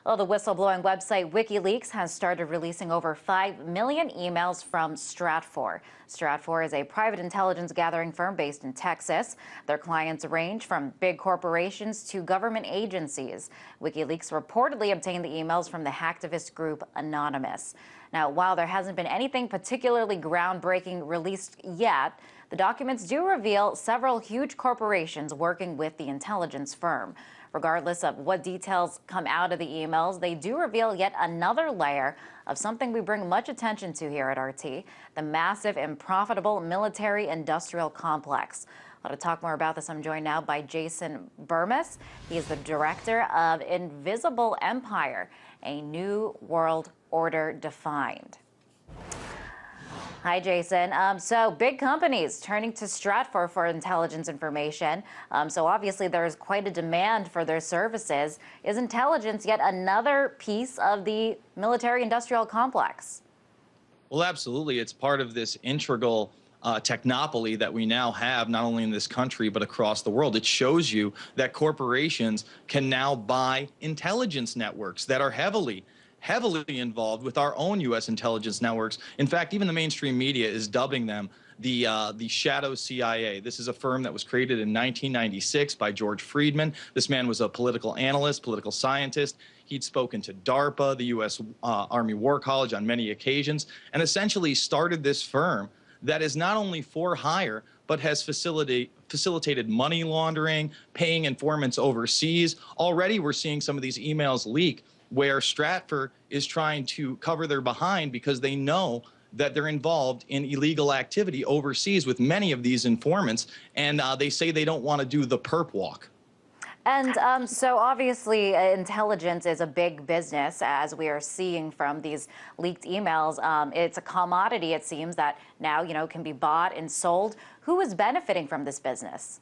Well, the whistleblowing website WikiLeaks has started releasing over 5 million emails from Stratfor. Stratfor is a private intelligence gathering firm based in Texas. Their clients range from big corporations to government agencies. WikiLeaks reportedly obtained the emails from the hacktivist group Anonymous. Now, while there hasn't been anything particularly groundbreaking released yet, the documents do reveal several huge corporations working with the intelligence firm. Regardless of what details come out of the emails, they do reveal yet another layer of something we bring much attention to here at RT, the massive and profitable military-industrial complex. Well, to talk more about this, I'm joined now by Jason Burmis. He is the director of Invisible Empire, a new world order defined. Hi, Jason. So big companies turning to Stratfor for intelligence information. So obviously there's quite a demand for their services. Is intelligence yet another piece of the military-industrial complex? Well, absolutely. It's part of this integral technopoly that we now have, not only in this country, but across the world. It shows you that corporations can now buy intelligence networks that are heavily involved with our own U.S. intelligence networks. In fact, even the mainstream media is dubbing them the shadow CIA. This is a firm that was created in 1996 by George Friedman. This man was a political analyst, political scientist. He'd spoken to DARPA, the U.S. Army War College, on many occasions, and essentially started this firm that is not only for hire, but has facilitated money laundering, paying informants overseas. Already we're seeing some of these emails leak where Stratfor is trying to cover their behind because they know that they're involved in illegal activity overseas with many of these informants, and they say they don't want to do the perp walk. And so obviously intelligence is a big business, as we are seeing from these leaked emails. It's a commodity, it seems, that now, can be bought and sold. Who is benefiting from this business?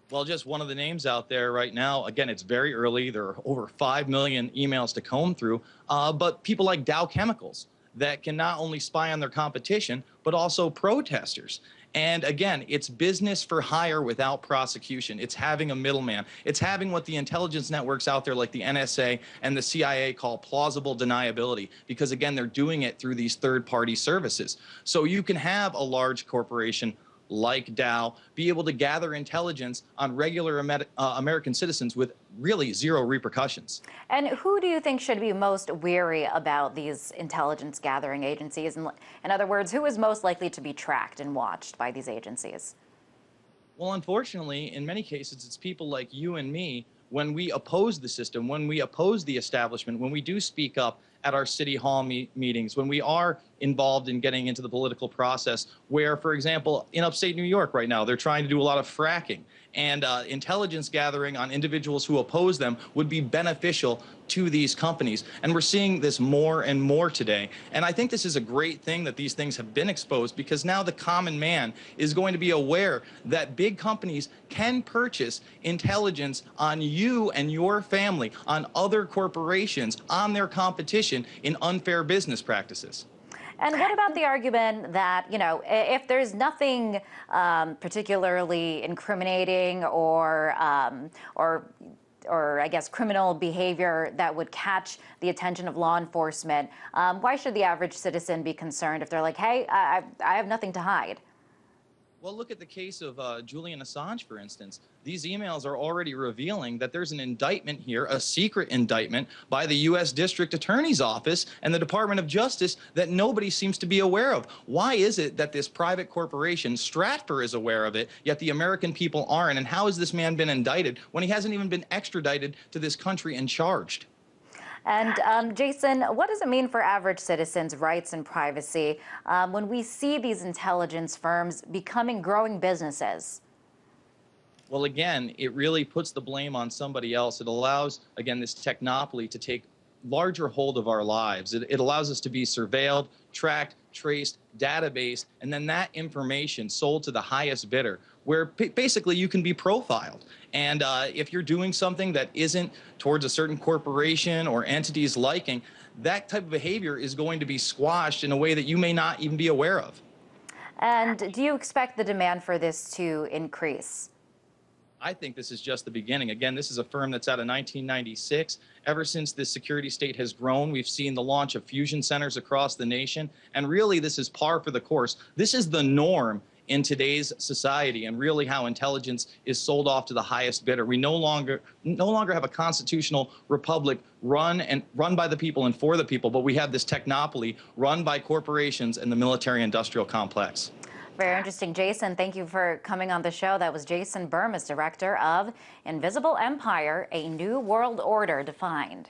Well, just one of the names out there right now. Again, it's very early. There are over 5 million emails to comb through. But people like Dow Chemicals that can not only spy on their competition, but also protesters. And again, it's business for hire without prosecution. It's having a middleman. It's having what the intelligence networks out there like the NSA and the CIA call plausible deniability, because again, they're doing it through these third-party services. So you can have a large corporation like Dow be able to gather intelligence on regular American citizens with really zero repercussions. And who do you think should be most wary about these intelligence gathering agencies? In other words, who is most likely to be tracked and watched by these agencies? Well, unfortunately, in many cases, it's people like you and me. When we oppose the system, when we oppose the establishment, when we do speak up at our city hall meetings, when we are involved in getting into the political process, where, for example, in upstate New York right now, they're trying to do a lot of fracking, and intelligence gathering on individuals who oppose them would be beneficial to these companies. And we're seeing this more and more today. And I think this is a great thing that these things have been exposed, because now the common man is going to be aware that big companies can purchase intelligence on you and your family, on other corporations, on their competition in unfair business practices. And what about the argument that, if there's nothing particularly incriminating or I guess criminal behavior that would catch the attention of law enforcement, why should the average citizen be concerned if they're like, hey, I have nothing to hide? Well, look at the case of Julian Assange, for instance. These emails are already revealing that there's an indictment here, a secret indictment by the U.S. District Attorney's Office and the Department of Justice that nobody seems to be aware of. Why is it that this private corporation, Stratfor, is aware of it, yet the American people aren't? And how has this man been indicted when he hasn't even been extradited to this country and charged? And Jason, what does it mean for average citizens' rights and privacy when we see these intelligence firms becoming growing businesses? Well, again, it really puts the blame on somebody else. It allows, again, this technopoly to take larger hold of our lives. It allows us to be surveilled, tracked, traced, databased, and then that information sold to the highest bidder, where basically you can be profiled. And if you're doing something that isn't towards a certain corporation or entity's liking, that type of behavior is going to be squashed in a way that you may not even be aware of. And do you expect the demand for this to increase? I think this is just the beginning. Again, this is a firm that's out of 1996. Ever since this security state has grown, we've seen the launch of fusion centers across the nation. And really, this is par for the course. This is the norm in today's society, and really how intelligence is sold off to the highest bidder. We no longer have a constitutional republic run by the people and for the people, but we have this technopoly run by corporations and the military-industrial complex. Very interesting. Jason, thank you for coming on the show. That was Jason Burmis, director of Invisible Empire, A New World Order Defined.